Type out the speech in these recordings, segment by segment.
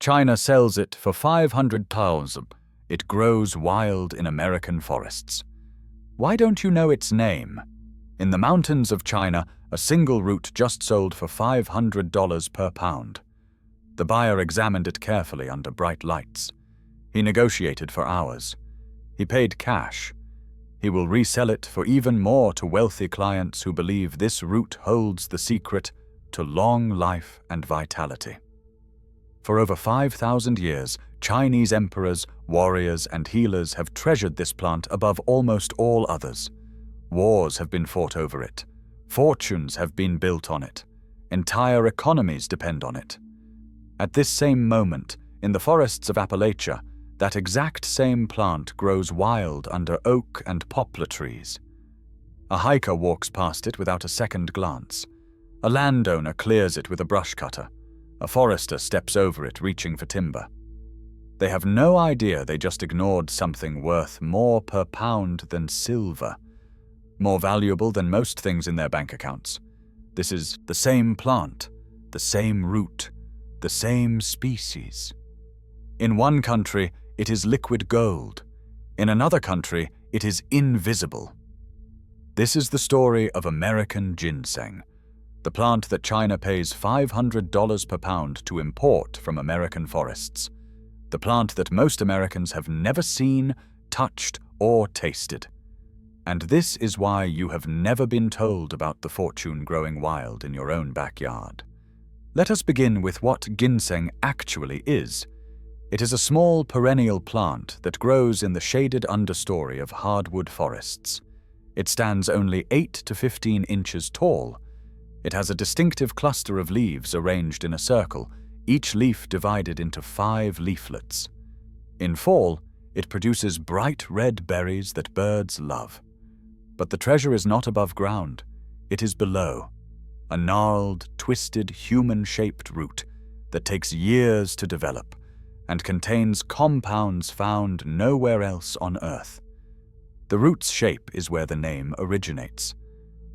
China sells it for $500,000. It grows wild in American forests. Why don't you know its name? In the mountains of China, a single root just sold for $500 per pound. The buyer examined it carefully under bright lights. He negotiated for hours. He paid cash. He will resell it for even more to wealthy clients who believe this root holds the secret to long life and vitality. For over 5,000 years, Chinese emperors, warriors, and healers have treasured this plant above almost all others. Wars have been fought over it. Fortunes have been built on it. Entire economies depend on it. At this same moment, in the forests of Appalachia, that exact same plant grows wild under oak and poplar trees. A hiker walks past it without a second glance. A landowner clears it with a brush cutter. A forester steps over it, reaching for timber. They have no idea they just ignored something worth more per pound than silver, more valuable than most things in their bank accounts. This is the same plant, the same root, the same species. In one country, it is liquid gold. In another country, it is invisible. This is the story of American ginseng, the plant that China pays $500 per pound to import from American forests, the plant that most Americans have never seen, touched, or tasted. And this is why you have never been told about the fortune growing wild in your own backyard. Let us begin with what ginseng actually is. It is a small perennial plant that grows in the shaded understory of hardwood forests. It stands only 8 to 15 inches tall. It has a distinctive cluster of leaves arranged in a circle, each leaf divided into 5 leaflets. In fall, it produces bright red berries that birds love. But the treasure is not above ground. It is below, a gnarled, twisted, human-shaped root that takes years to develop and contains compounds found nowhere else on Earth. The root's shape is where the name originates.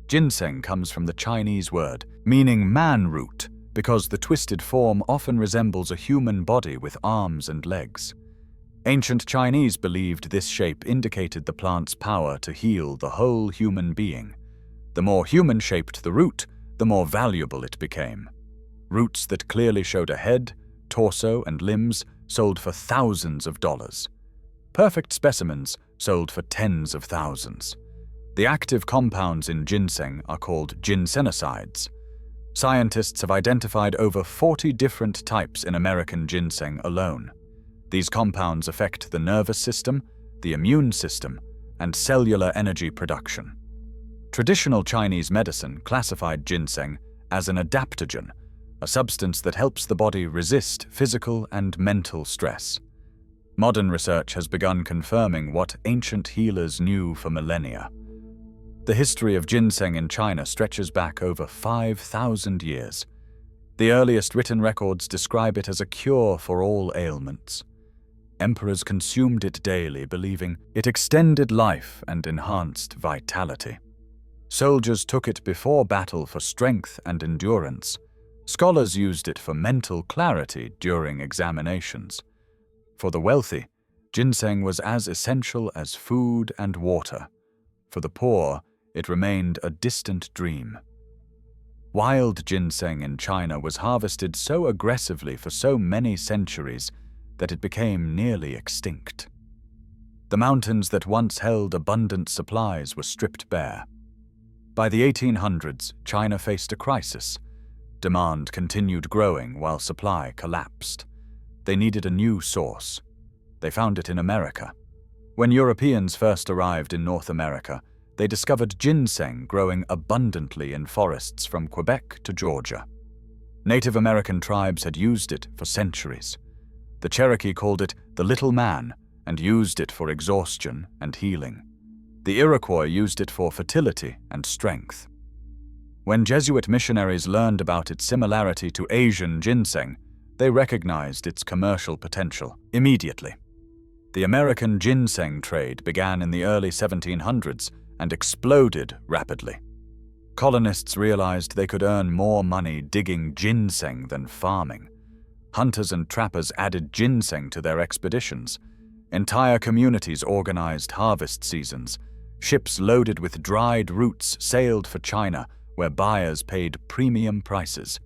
Ginseng comes from the Chinese word meaning man root because the twisted form often resembles a human body with arms and legs. Ancient Chinese believed this shape indicated the plant's power to heal the whole human being. The more human-shaped the root, the more valuable it became. Roots that clearly showed a head, torso, and limbs sold for thousands of dollars. Perfect specimens sold for tens of thousands. The active compounds in ginseng are called ginsenosides. Scientists have identified over 40 different types in American ginseng alone. These compounds affect the nervous system, the immune system, and cellular energy production. Traditional Chinese medicine classified ginseng as an adaptogen, a substance that helps the body resist physical and mental stress. Modern research has begun confirming what ancient healers knew for millennia. The history of ginseng in China stretches back over 5,000 years. The earliest written records describe it as a cure for all ailments. Emperors consumed it daily, believing it extended life and enhanced vitality. Soldiers took it before battle for strength and endurance. Scholars used it for mental clarity during examinations. For the wealthy, ginseng was as essential as food and water. For the poor, it remained a distant dream. Wild ginseng in China was harvested so aggressively for so many centuries that it became nearly extinct. The mountains that once held abundant supplies were stripped bare. By the 1800s, China faced a crisis. Demand continued growing while supply collapsed. They needed a new source. They found it in America. When Europeans first arrived in North America, they discovered ginseng growing abundantly in forests from Quebec to Georgia. Native American tribes had used it for centuries. The Cherokee called it the little man and used it for exhaustion and healing. The Iroquois used it for fertility and strength. When Jesuit missionaries learned about its similarity to Asian ginseng, they recognized its commercial potential immediately. The American ginseng trade began in the early 1700s and exploded rapidly. Colonists realized they could earn more money digging ginseng than farming. Hunters and trappers added ginseng to their expeditions. Entire communities organized harvest seasons. Ships loaded with dried roots sailed for China, where buyers paid premium prices.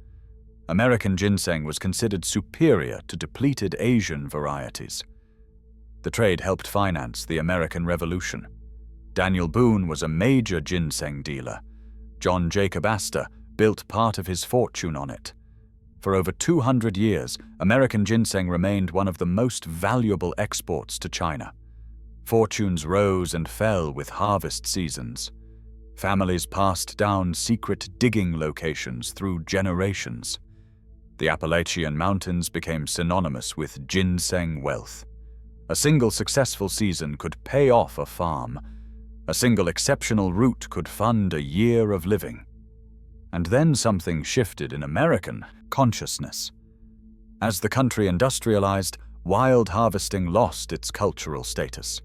American ginseng was considered superior to depleted Asian varieties. The trade helped finance the American Revolution. Daniel Boone was a major ginseng dealer. John Jacob Astor built part of his fortune on it. For over 200 years, American ginseng remained one of the most valuable exports to China. Fortunes rose and fell with harvest seasons. Families passed down secret digging locations through generations. The Appalachian Mountains became synonymous with ginseng wealth. A single successful season could pay off a farm. A single exceptional root could fund a year of living. And then something shifted in American consciousness. As the country industrialized, wild harvesting lost its cultural status.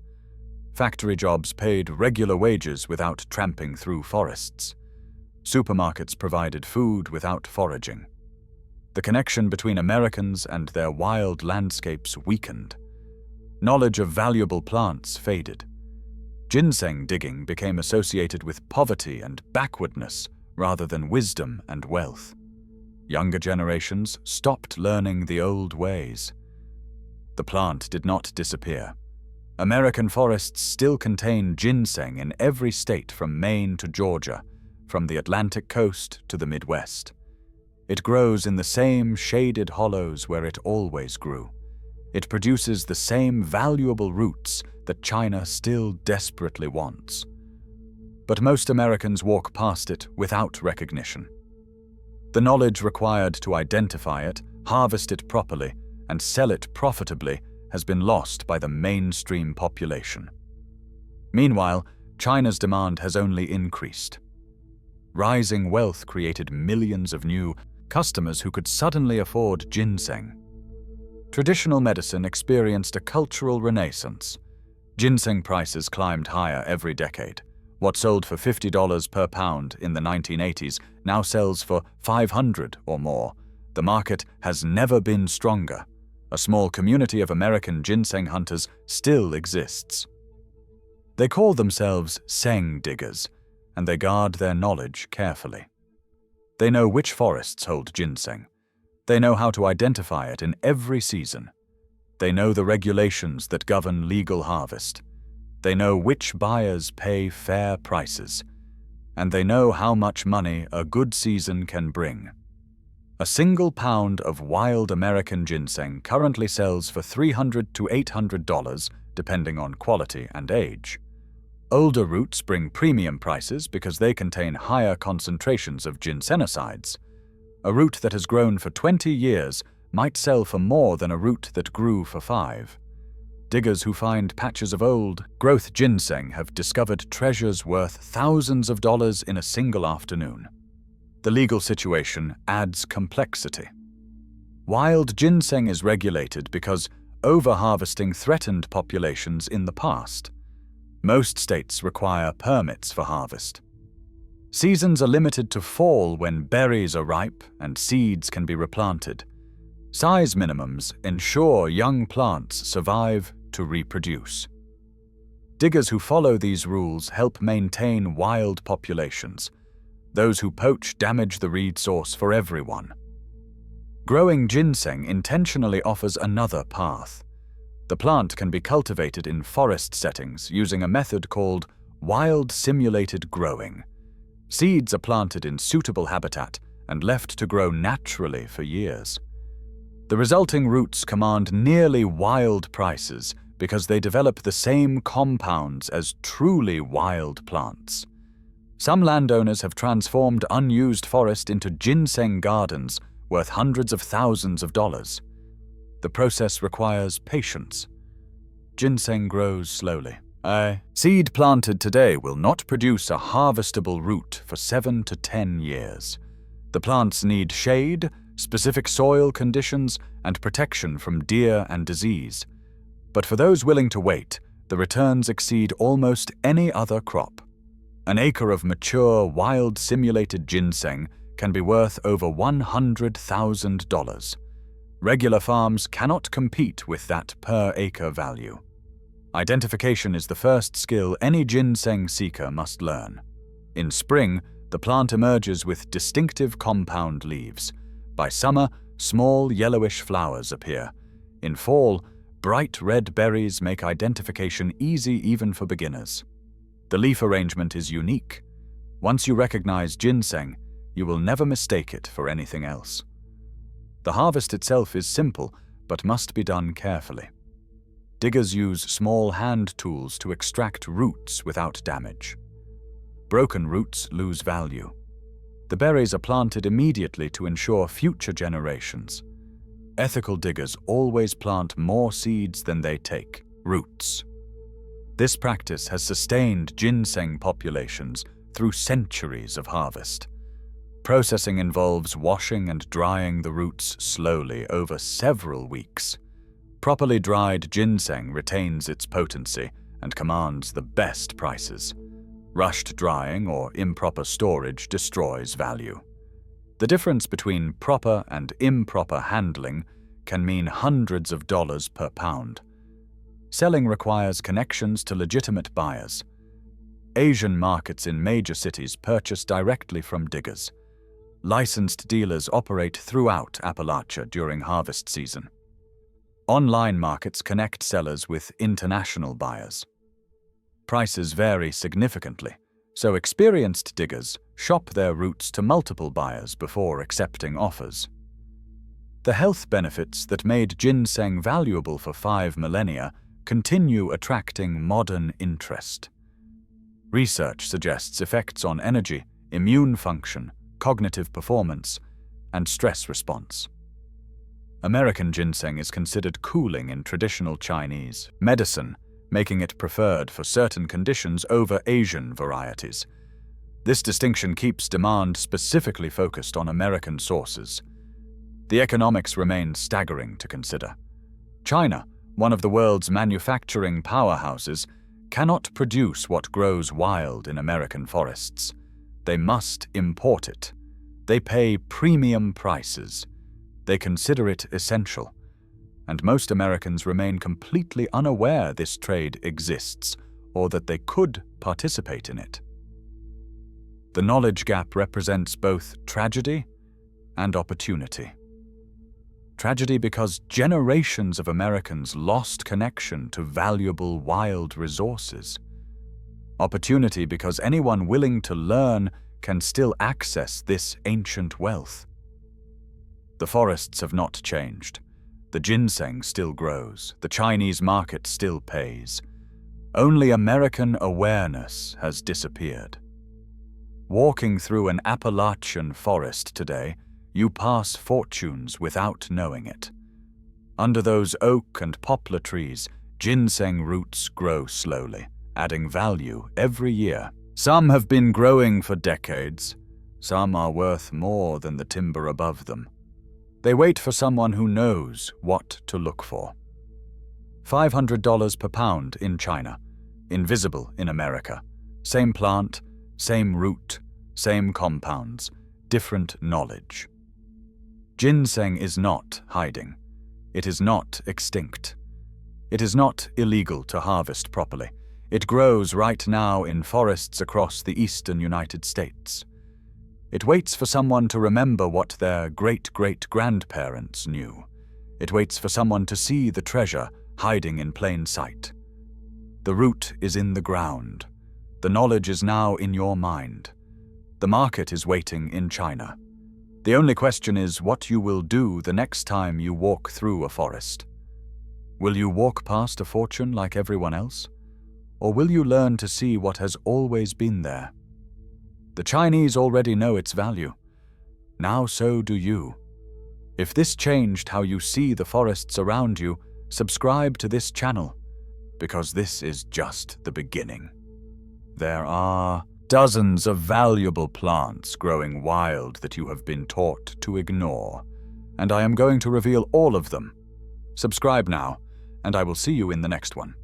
Factory jobs paid regular wages without tramping through forests. Supermarkets provided food without foraging. The connection between Americans and their wild landscapes weakened. Knowledge of valuable plants faded. Ginseng digging became associated with poverty and backwardness rather than wisdom and wealth. Younger generations stopped learning the old ways. The plant did not disappear. American forests still contain ginseng in every state from Maine to Georgia, from the Atlantic coast to the Midwest. It grows in the same shaded hollows where it always grew. It produces the same valuable roots that China still desperately wants. But most Americans walk past it without recognition. The knowledge required to identify it, harvest it properly, and sell it profitably has been lost by the mainstream population. Meanwhile, China's demand has only increased. Rising wealth created millions of new customers who could suddenly afford ginseng. Traditional medicine experienced a cultural renaissance. Ginseng prices climbed higher every decade. What sold for $50 per pound in the 1980s now sells for $500 or more. The market has never been stronger. A small community of American ginseng hunters still exists. They call themselves seng diggers, and they guard their knowledge carefully. They know which forests hold ginseng. They know how to identify it in every season. They know the regulations that govern legal harvest. They know which buyers pay fair prices. And they know how much money a good season can bring. A single pound of wild American ginseng currently sells for $300 to $800, depending on quality and age. Older roots bring premium prices because they contain higher concentrations of ginsenosides. A root that has grown for 20 years might sell for more than a root that grew for 5. Diggers who find patches of old-growth ginseng have discovered treasures worth thousands of dollars in a single afternoon. The legal situation adds complexity. Wild ginseng is regulated because over-harvesting threatened populations in the past. Most states require permits for harvest. Seasons are limited to fall when berries are ripe and seeds can be replanted. Size minimums ensure young plants survive to reproduce. Diggers who follow these rules help maintain wild populations. Those who poach damage the reed source for everyone. Growing ginseng intentionally offers another path. The plant can be cultivated in forest settings using a method called wild simulated growing. Seeds are planted in suitable habitat and left to grow naturally for years. The resulting roots command nearly wild prices because they develop the same compounds as truly wild plants. Some landowners have transformed unused forest into ginseng gardens worth hundreds of thousands of dollars. The process requires patience. Ginseng grows slowly. A seed planted today will not produce a harvestable root for 7 to 10 years. The plants need shade, specific soil conditions, and protection from deer and disease. But for those willing to wait, the returns exceed almost any other crop. An acre of mature, wild simulated ginseng can be worth over $100,000. Regular farms cannot compete with that per-acre value. Identification is the first skill any ginseng seeker must learn. In spring, the plant emerges with distinctive compound leaves. By summer, small yellowish flowers appear. In fall, bright red berries make identification easy even for beginners. The leaf arrangement is unique. Once you recognize ginseng, you will never mistake it for anything else. The harvest itself is simple, but must be done carefully. Diggers use small hand tools to extract roots without damage. Broken roots lose value. The berries are planted immediately to ensure future generations. Ethical diggers always plant more seeds than they take, roots. This practice has sustained ginseng populations through centuries of harvest. Processing involves washing and drying the roots slowly over several weeks. Properly dried ginseng retains its potency and commands the best prices. Rushed drying or improper storage destroys value. The difference between proper and improper handling can mean hundreds of dollars per pound. Selling requires connections to legitimate buyers. Asian markets in major cities purchase directly from diggers. Licensed dealers operate throughout Appalachia during harvest season. Online markets connect sellers with international buyers. Prices vary significantly, so experienced diggers shop their roots to multiple buyers before accepting offers. The health benefits that made ginseng valuable for 5 millennia continue attracting modern interest. Research suggests effects on energy, immune function, cognitive performance, and stress response. American ginseng is considered cooling in traditional Chinese medicine, making it preferred for certain conditions over Asian varieties. This distinction keeps demand specifically focused on American sources. The economics remain staggering to consider. China, one of the world's manufacturing powerhouses, cannot produce what grows wild in American forests. They must import it. They pay premium prices. They consider it essential. And most Americans remain completely unaware this trade exists or that they could participate in it. The knowledge gap represents both tragedy and opportunity. Tragedy because generations of Americans lost connection to valuable wild resources. Opportunity because anyone willing to learn can still access this ancient wealth. The forests have not changed. The ginseng still grows. The Chinese market still pays. Only American awareness has disappeared. Walking through an Appalachian forest today, you pass fortunes without knowing it. Under those oak and poplar trees, ginseng roots grow slowly, adding value every year. Some have been growing for decades. Some are worth more than the timber above them. They wait for someone who knows what to look for. $500 per pound in China, invisible in America. Same plant, same root, same compounds, different knowledge. Ginseng is not hiding. It is not extinct. It is not illegal to harvest properly. It grows right now in forests across the eastern United States. It waits for someone to remember what their great-great-grandparents knew. It waits for someone to see the treasure hiding in plain sight. The root is in the ground. The knowledge is now in your mind. The market is waiting in China. The only question is what you will do the next time you walk through a forest. Will you walk past a fortune like everyone else? Or will you learn to see what has always been there? The Chinese already know its value. Now so do you. If this changed how you see the forests around you, subscribe to this channel, because this is just the beginning. There are dozens of valuable plants growing wild that you have been taught to ignore, and I am going to reveal all of them. Subscribe now, and I will see you in the next one.